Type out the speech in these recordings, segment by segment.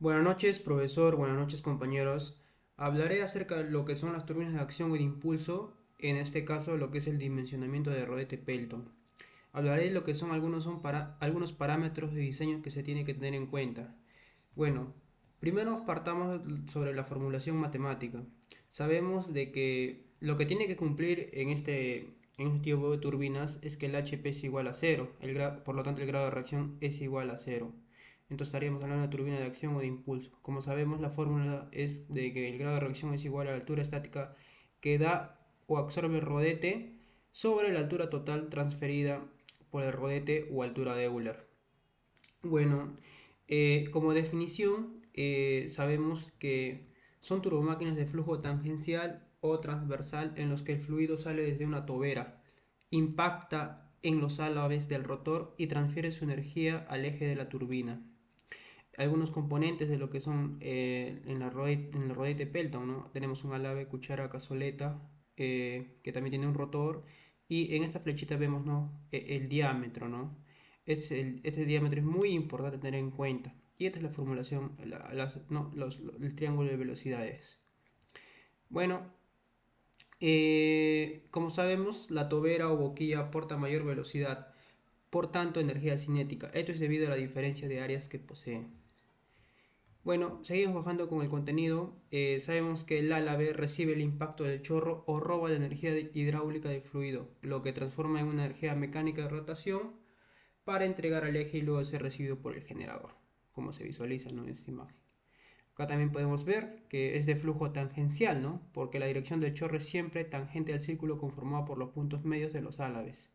Buenas noches, profesor. Buenas noches, compañeros. Hablaré acerca de lo que son las turbinas de acción o de impulso, en este caso lo que es el dimensionamiento de rodete Pelton. Hablaré de lo que son algunos parámetros de diseño que se tiene que tener en cuenta. Bueno, primero partamos sobre la formulación matemática. Sabemos de que lo que tiene que cumplir en este tipo de turbinas es que el HP es igual a cero, por lo tanto el grado de reacción es igual a cero. Entonces estaríamos hablando de turbina de acción o de impulso. Como sabemos, la fórmula es de que el grado de reacción es igual a la altura estática que da o absorbe el rodete sobre la altura total transferida por el rodete o altura de Euler. Bueno, como definición, sabemos que son turbomáquinas de flujo tangencial o transversal en los que el fluido sale desde una tobera, impacta en los álabes del rotor y transfiere su energía al eje de la turbina. Algunos componentes de lo que son en el rodete Pelton, ¿no? Tenemos un álave, cuchara, cazoleta, que también tiene un rotor, y en esta flechita vemos, ¿no? El diámetro, ¿no? Este diámetro es muy importante tener en cuenta. Y esta es la formulación, no, el triángulo de velocidades. Bueno, como sabemos, la tobera o boquilla aporta mayor velocidad, por tanto energía cinética. Esto es debido a la diferencia de áreas que posee. Bueno, seguimos bajando con el contenido. Sabemos que el álave recibe el impacto del chorro o roba la energía hidráulica del fluido, lo que transforma en una energía mecánica de rotación para entregar al eje y luego ser recibido por el generador, como se visualiza, ¿no?, en esta imagen. Acá también podemos ver que es de flujo tangencial, ¿no?, porque la dirección del chorro es siempre tangente al círculo conformado por los puntos medios de los álaves.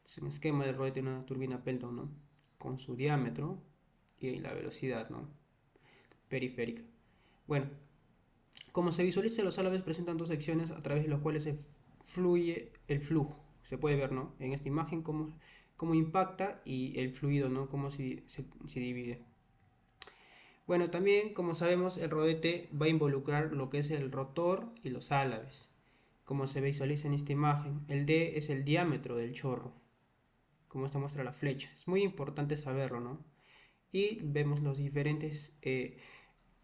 Es un esquema del rodete de una turbina Pelton, ¿no?, con su diámetro y la velocidad, ¿no?, periférica. Bueno, como se visualiza, los álabes presentan dos secciones a través de las cuales se fluye el flujo. Se puede ver, ¿no?, en esta imagen cómo impacta y el fluido, ¿no?, cómo se divide. Bueno, también, como sabemos, el rodete va a involucrar lo que es el rotor y los álabes. Como se visualiza en esta imagen, el D es el diámetro del chorro, como esta muestra la flecha. Es muy importante saberlo, ¿no? Y vemos los diferentes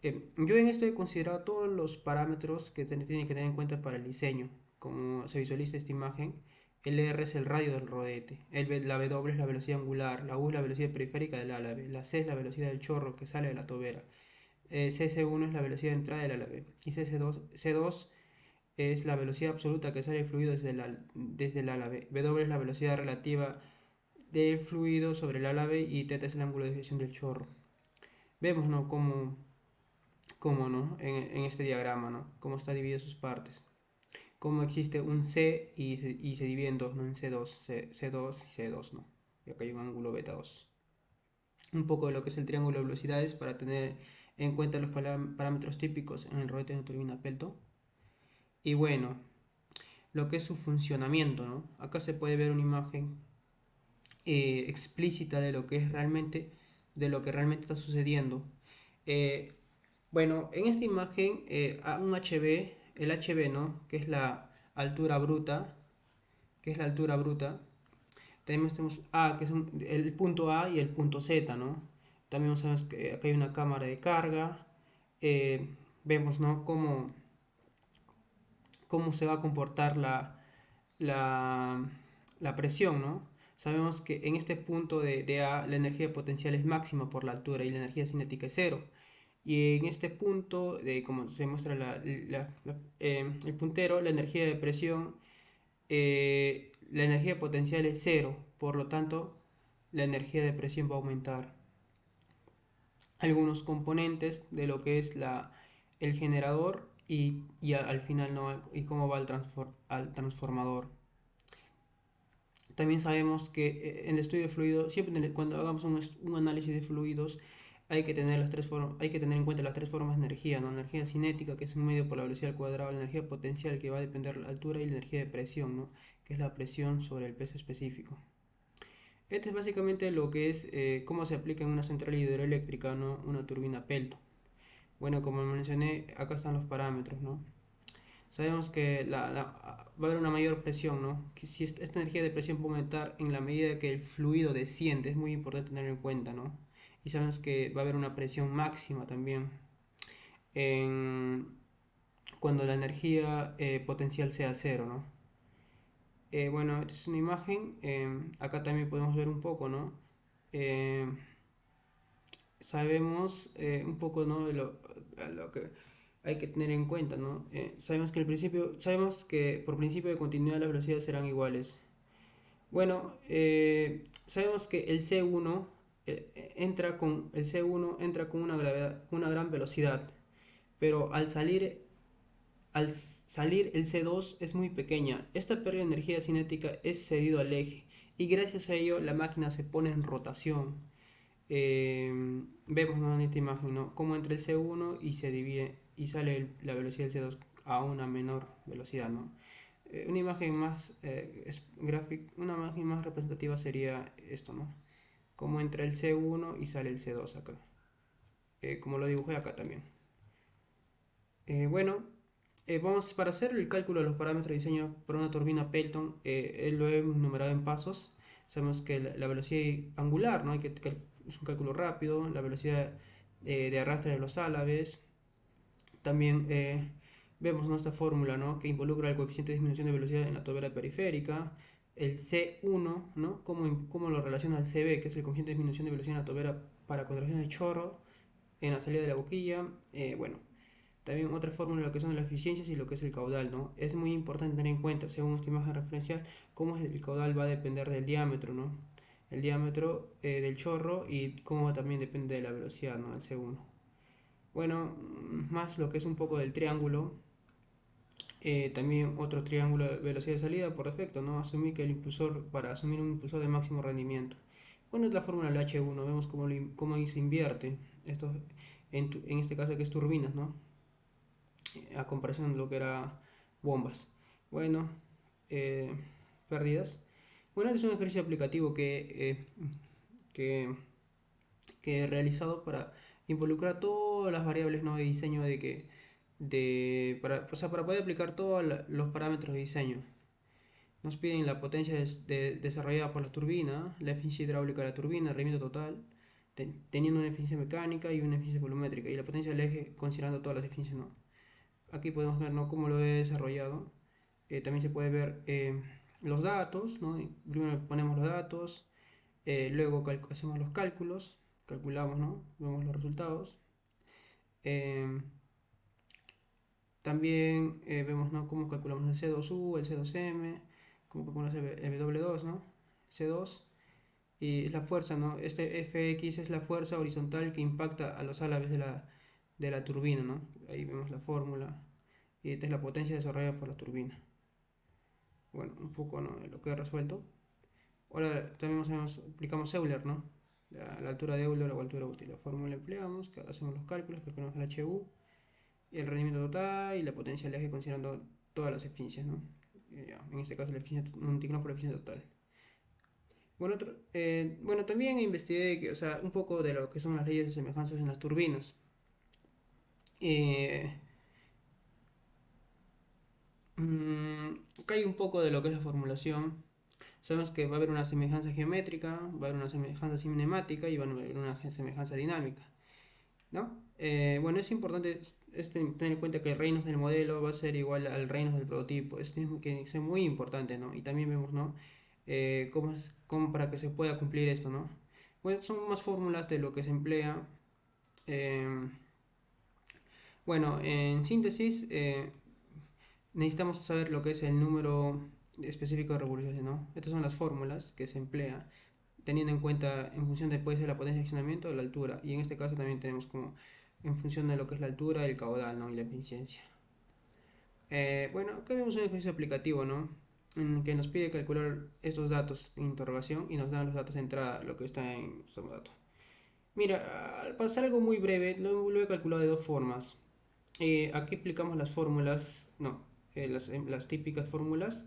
yo en esto he considerado todos los parámetros que se tienen que tener en cuenta para el diseño. Como se visualiza esta imagen, el R es el radio del rodete, la W es la velocidad angular, la U es la velocidad periférica del álave, la C es la velocidad del chorro que sale de la tobera, CS1 es la velocidad de entrada del álave y C2 es la velocidad absoluta que sale el fluido desde el álave, W es la velocidad relativa del fluido sobre el álave y θ es el ángulo de desviación del chorro. Vemos, ¿no?, cómo no, en este diagrama, ¿no?, cómo está dividido sus partes. Cómo existe un C y se divide en dos, ¿no?, en C2, C2 y C2, ¿no? Y acá hay un ángulo beta 2. Un poco de lo que es el triángulo de velocidades para tener en cuenta los parámetros típicos en el rodete de una turbina Pelton. Y bueno, lo que es su funcionamiento, ¿no? Acá se puede ver una imagen explícita de lo que realmente está sucediendo. Eh, bueno, en esta imagen, un HB, el HB, ¿no?, que es la altura bruta, tenemos A, que es el punto A y el punto Z, ¿no? También sabemos que acá hay una cámara de carga. Vemos, ¿no?, cómo se va a comportar la, la presión, ¿no? Sabemos que en este punto de A la energía potencial es máxima por la altura y la energía cinética es cero. Y en este punto, como se muestra el puntero, la energía de presión, la energía potencial es cero, por lo tanto, la energía de presión va a aumentar. Algunos componentes de lo que es el generador y al final, ¿no?, y cómo va al transformador. También sabemos que en el estudio de fluidos, siempre cuando hagamos un análisis de fluidos, hay que tener en cuenta las tres formas de energía, ¿no? Energía cinética, que es un medio por la velocidad al cuadrado, la energía potencial, que va a depender de la altura, y la energía de presión, ¿no?, que es la presión sobre el peso específico. Este es básicamente lo que es cómo se aplica en una central hidroeléctrica, ¿no?, una turbina Pelton. Bueno, como mencioné, acá están los parámetros, ¿no? Sabemos que va a haber una mayor presión, ¿no? Que si esta energía de presión va a aumentar en la medida que el fluido desciende, es muy importante tenerlo en cuenta, ¿no? y sabemos que va a haber una presión máxima también en, cuando la energía potencial sea cero, ¿no? Bueno, esta es una imagen, acá también podemos ver un poco, ¿no? Eh, Sabemos un poco, ¿no? De lo que hay que tener en cuenta, ¿no? Sabemos que sabemos que por principio de continuidad las velocidades serán iguales. Bueno, sabemos que el C1 entra con una gravedad, una gran velocidad, pero al salir el C2 es muy pequeña. Esta pérdida de energía cinética es cedido al eje y gracias a ello la máquina se pone en rotación. Vemos, ¿no? En esta imagen, ¿no? Cómo entra el C1 y se divide y sale la velocidad del C2 a una menor velocidad, ¿no? Una imagen más una imagen más representativa sería esto, ¿no? Cómo entra el C1 y sale el C2 acá. Como lo dibujé acá también. Bueno, vamos para hacer el cálculo de los parámetros de diseño para una turbina Pelton, lo he numerado en pasos. Sabemos que la velocidad angular, ¿no? Es un cálculo rápido, la velocidad de arrastre de los álabes. También vemos nuestra fórmula, ¿no? Que involucra el coeficiente de disminución de velocidad en la tobera periférica, el C1, ¿no? Cómo lo relaciona al CB, que es el coeficiente de disminución de velocidad en la tobera para contracción de chorro en la salida de la boquilla. Bueno, también otra fórmula, lo que son las eficiencias y lo que es el caudal, ¿no? Es muy importante tener en cuenta, según esta imagen referencial, cómo es el caudal va a depender del diámetro, ¿no? El diámetro del chorro y cómo también depende de la velocidad, ¿no? El C1. Bueno, más lo que es un poco del triángulo, también otro triángulo de velocidad de salida por defecto, ¿no? Asumir que el impulsor, para asumir un impulsor de máximo rendimiento. Bueno, es la fórmula del H1, vemos cómo ahí se invierte, esto en este caso que es turbinas, ¿no? A comparación de lo que era bombas. Bueno, eh, pérdidas. Bueno, este es un ejercicio aplicativo que, que he realizado para involucrar todas las variables, ¿no? De diseño o sea, para poder aplicar todos los parámetros de diseño. Nos piden la potencia desarrollada por la turbina, la eficiencia hidráulica de la turbina, el rendimiento total, teniendo una eficiencia mecánica y una eficiencia volumétrica, y la potencia del eje considerando todas las eficiencias, ¿no? Aquí podemos ver, ¿no? Cómo lo he desarrollado. También se puede ver los datos, ¿no? Primero ponemos los datos, luego hacemos los cálculos, calculamos, ¿no? Vemos los resultados. Eh, También vemos, ¿no? Cómo calculamos el C2U, el C2M, cómo calculamos el W2, ¿no? C2 y es la fuerza, ¿no? Este Fx es la fuerza horizontal que impacta a los álabes de la turbina, ¿no? Ahí vemos la fórmula y esta es la potencia desarrollada por la turbina. Bueno, un poco, ¿no? Lo que he resuelto. Ahora también aplicamos Euler, ¿no? La altura de Euler o altura útil. La fórmula empleamos, hacemos los cálculos, calculamos el HU, y el rendimiento total y la potencia del eje considerando todas las eficiencias, ¿no? En este caso la eficiencia multiplicamos por la eficiencia total. Bueno, bueno, también investigué o sea, un poco de lo que son las leyes de semejanzas en las turbinas. Eh, Acá hay un poco de lo que es la formulación. Sabemos que va a haber una semejanza geométrica, va a haber una semejanza cinemática y va a haber una semejanza dinámica, ¿no? Bueno, es importante tener en cuenta que el reinos del modelo va a ser igual al reinos del prototipo. Esto es muy importante, ¿no? Y también vemos, ¿no? Cómo para que se pueda cumplir esto, ¿no? Bueno, son más fórmulas de lo que se emplea. Eh, bueno, en síntesis, necesitamos saber lo que es el número específico de revoluciones, ¿no? Estas son las fórmulas que se emplea teniendo en cuenta en función de puede ser la potencia de accionamiento o la altura. Y en este caso también tenemos como en función de lo que es la altura, el caudal, ¿no? Y la eficiencia. Bueno, acá vemos un ejercicio aplicativo, ¿no? En que nos pide calcular estos datos en interrogación y nos dan los datos de entrada, lo que está en nuestro dato. Mira, al pasar algo muy breve, lo he calculado de dos formas. Aquí aplicamos las fórmulas, no, las típicas fórmulas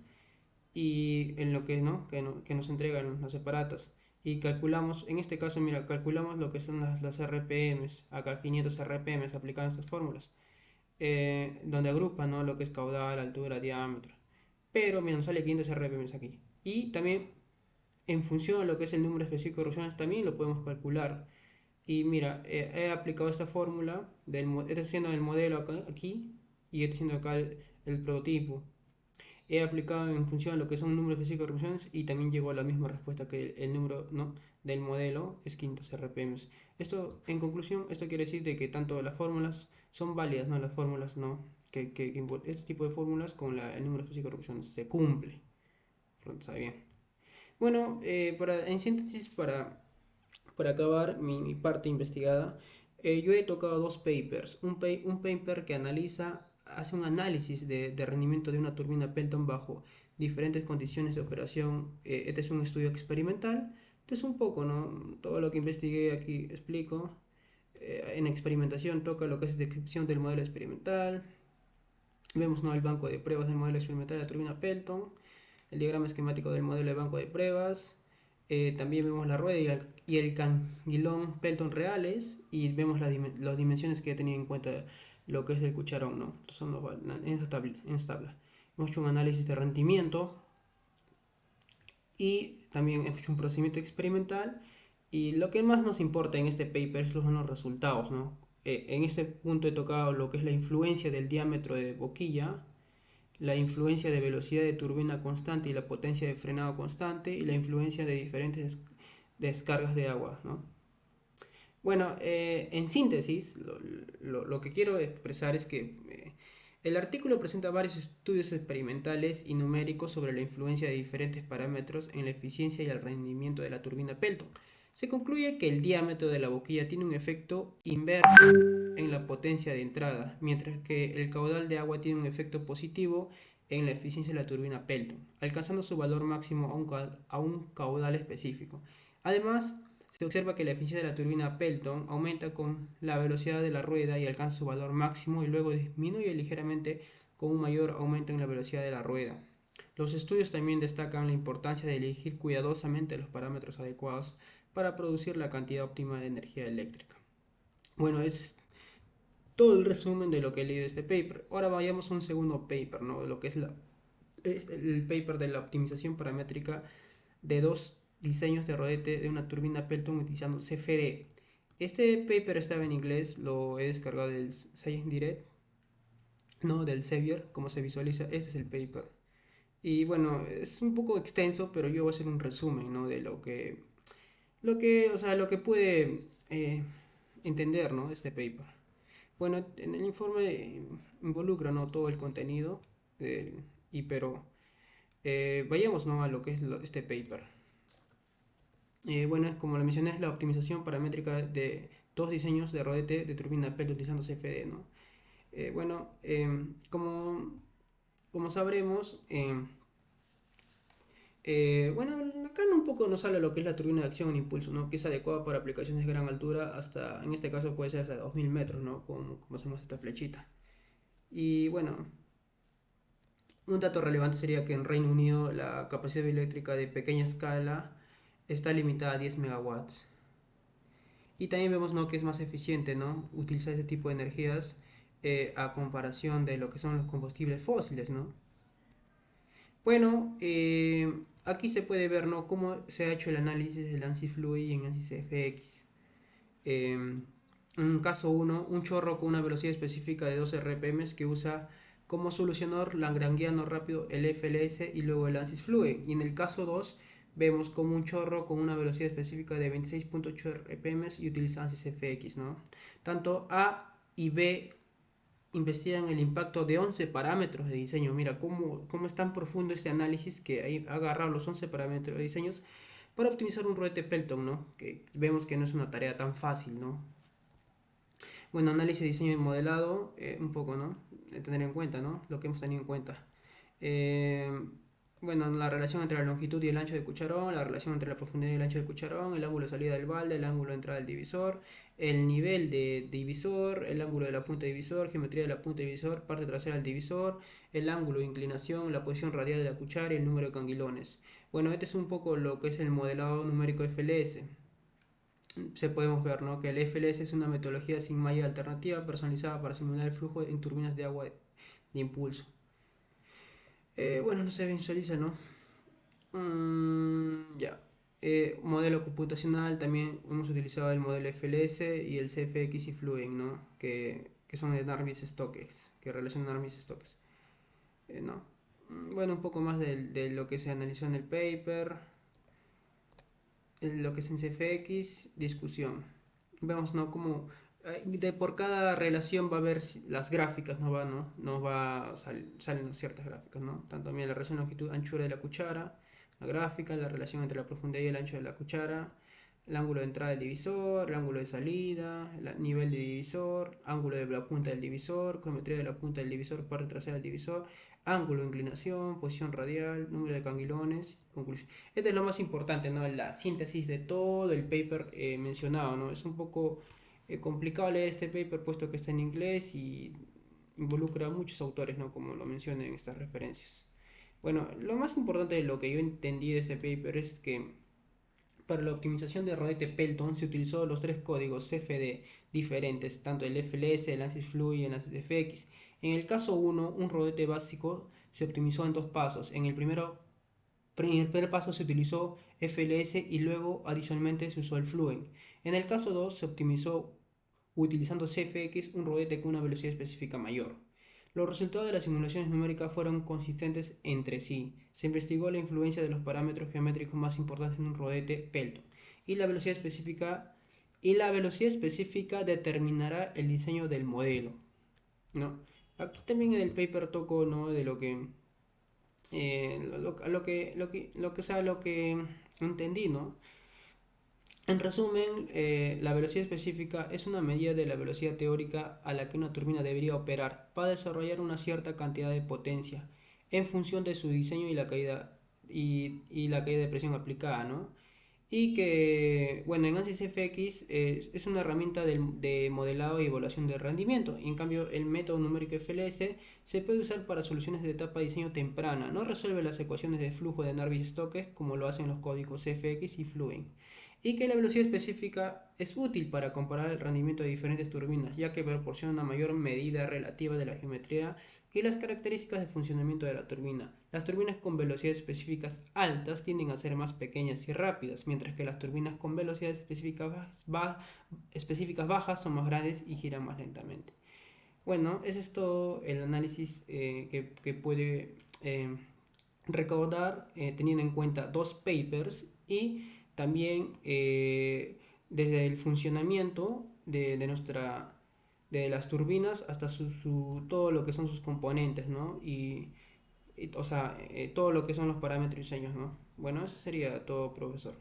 y en lo que, ¿no? Que nos entregan las separatas. Y calculamos, en este caso, mira, calculamos lo que son las RPMs, acá 500 RPMs aplicando estas fórmulas, donde agrupan, ¿no? Lo que es caudal, altura, diámetro. Pero, mira, nos sale 500 RPMs aquí. Y también, en función de lo que es el número específico de revoluciones, también lo podemos calcular. Y mira, he aplicado esta fórmula, estoy haciendo el modelo aquí y estoy haciendo acá el prototipo. He aplicado en función de lo que son números físicos de revoluciones y también llegó a la misma respuesta que el número, ¿no?, del modelo es 500 RPMs. Esto, en conclusión, esto quiere decir de que tanto las fórmulas son válidas, ¿no? Las fórmulas, ¿no? Este tipo de fórmulas con el número físico de revoluciones se cumple. Está bien. Bueno, en síntesis, para acabar mi parte investigada, yo he tocado dos papers. Un paper que hace un análisis de rendimiento de una turbina Pelton bajo diferentes condiciones de operación. Este es un estudio experimental. Este es un poco, ¿no? Todo lo que investigué aquí explico. En experimentación toca lo que es descripción del modelo experimental. Vemos, ¿no?, el banco de pruebas del modelo experimental de la turbina Pelton, el diagrama esquemático del modelo de banco de pruebas. También vemos la rueda y el cangilón Pelton reales y vemos las dimensiones que he tenido en cuenta lo que es el cucharón, ¿no? Son en esta tabla. Hemos hecho un análisis de rendimiento y también hemos hecho un procedimiento experimental y lo que más nos importa en este paper son los resultados, ¿no? En este punto he tocado lo que es la influencia del diámetro de boquilla, la influencia de velocidad de turbina constante y la potencia de frenado constante y la influencia de diferentes descargas de agua, ¿no? Bueno, en síntesis, lo que quiero expresar es que el artículo presenta varios estudios experimentales y numéricos sobre la influencia de diferentes parámetros en la eficiencia y el rendimiento de la turbina Pelton. Se concluye que el diámetro de la boquilla tiene un efecto inverso en la potencia de entrada, mientras que el caudal de agua tiene un efecto positivo en la eficiencia de la turbina Pelton, alcanzando su valor máximo a un caudal específico. Además, se observa que la eficiencia de la turbina Pelton aumenta con la velocidad de la rueda y alcanza su valor máximo y luego disminuye ligeramente con un mayor aumento en la velocidad de la rueda. Los estudios también destacan la importancia de elegir cuidadosamente los parámetros adecuados para producir la cantidad óptima de energía eléctrica. Bueno, es todo el resumen de lo que he leído de este paper. Ahora vayamos a un segundo paper, ¿no?, de lo que es el paper de la optimización paramétrica de dos diseños de rodete de una turbina Pelton utilizando CFD. Este paper estaba en inglés, lo he descargado del Science Direct, no del Xavier, como se visualiza. Este es el paper. Y bueno, es un poco extenso, pero yo voy a hacer un resumen, ¿no?, de lo que puede entender, ¿no?, este paper. Bueno, en el informe involucra, ¿no?, todo el contenido, pero vayamos, ¿no?, a lo que es este paper. Bueno, como lo mencioné, es la optimización paramétrica de dos diseños de rodete de turbina Pelton utilizando CFD, ¿no? Bueno, como sabremos, bueno, acá un poco nos habla de lo que es la turbina de acción en impulso, ¿no?, que es adecuada para aplicaciones de gran altura, hasta, en este caso puede ser hasta 2000 metros, ¿no?, como hacemos esta flechita. Y bueno, un dato relevante sería que en Reino Unido la capacidad eléctrica de pequeña escala está limitada a 10 megawatts. Y también vemos, ¿no?, que es más eficiente, ¿no?, utilizar este tipo de energías a comparación de lo que son los combustibles fósiles, ¿no? Bueno, aquí se puede ver, ¿no?, cómo se ha hecho el análisis del ANSYS Fluid y en ANSYS FX. En un caso 1, un chorro con una velocidad específica de 12 RPM que usa como solucionador lagrangiano rápido el FLS y luego el ANSYS Fluid. Y en el caso 2, vemos como un chorro con una velocidad específica de 26.8 RPM y utiliza ANSYS FX, ¿no? Tanto A y B investigan el impacto de 11 parámetros de diseño. Mira cómo es tan profundo este análisis que ha agarrado los 11 parámetros de diseños para optimizar un rodete Pelton, ¿no?, que vemos que no es una tarea tan fácil, ¿no? Bueno, análisis, diseño y modelado, un poco, ¿no?, de tener en cuenta, ¿no?, lo que hemos tenido en cuenta. Eh, bueno, la relación entre la longitud y el ancho del cucharón, la relación entre la profundidad y el ancho del cucharón, el ángulo de salida del balde, el ángulo de entrada del divisor, el nivel de divisor, el ángulo de la punta de divisor, geometría de la punta de divisor, parte trasera del divisor, el ángulo de inclinación, la posición radial de la cuchara y el número de canguilones. Bueno, este es un poco lo que es el modelado numérico FLS. Se podemos ver, ¿no?, que el FLS es una metodología sin malla alternativa personalizada para simular el flujo en turbinas de agua de impulso. Bueno, no se visualiza, ¿no? Ya. Modelo computacional, también hemos utilizado el modelo FLS y el CFX y Fluent, ¿no? Que son de Navier-Stokes, que relacionan Navier-Stokes. ¿No? Bueno, un poco más de lo que se analizó en el paper, lo que es en CFX, discusión. Vemos, ¿no? Como por cada relación va a haber las gráficas, salen ciertas gráficas, ¿no? Tanto también la relación longitud-anchura de la cuchara, la gráfica, la relación entre la profundidad y el ancho de la cuchara, el ángulo de entrada del divisor, el ángulo de salida, el nivel del divisor, ángulo de la punta del divisor, geometría de la punta del divisor, parte trasera del divisor, ángulo de inclinación, posición radial, número de canguilones, conclusión. Esto es lo más importante, ¿no? La síntesis de todo el paper mencionado, ¿no? Es un poco complicado leer este paper puesto que está en inglés y involucra a muchos autores, ¿no? Como lo mencioné en estas referencias. Bueno, lo más importante de lo que yo entendí de ese paper es que para la optimización de rodete Pelton se utilizó los tres códigos CFD diferentes, tanto el FLS, el ANSYS Fluid y el ANSYS FX. En el caso 1, un rodete básico se optimizó en dos pasos. En el primer paso se utilizó FLS y luego adicionalmente se usó el Fluent. En el caso 2 se optimizó utilizando CFX, un rodete con una velocidad específica mayor. Los resultados de las simulaciones numéricas fueron consistentes entre sí. Se investigó la influencia de los parámetros geométricos más importantes en un rodete Pelton y la velocidad específica determinará el diseño del modelo, ¿no? Aquí también en el paper toco, ¿no? De lo que lo que entendí, ¿no? En resumen, la velocidad específica es una medida de la velocidad teórica a la que una turbina debería operar para desarrollar una cierta cantidad de potencia en función de su diseño y la caída de presión aplicada, ¿no? Y que, bueno, en ANSYS FX es una herramienta de modelado y evaluación de rendimiento. Y en cambio, el método numérico FLS se puede usar para soluciones de etapa de diseño temprana. No resuelve las ecuaciones de flujo de Navier-Stokes como lo hacen los códigos FX y Fluent. Y que la velocidad específica es útil para comparar el rendimiento de diferentes turbinas, ya que proporciona una mayor medida relativa de la geometría y las características de funcionamiento de la turbina. Las turbinas con velocidades específicas altas tienden a ser más pequeñas y rápidas, mientras que las turbinas con velocidades específicas bajas son más grandes y giran más lentamente. Bueno, ese es todo el análisis que puede recaudar teniendo en cuenta dos papers y también desde el funcionamiento de las turbinas hasta todo lo que son sus componentes, ¿no? O sea, todo lo que son los parámetros y diseños, ¿no? Bueno, eso sería todo, profesor.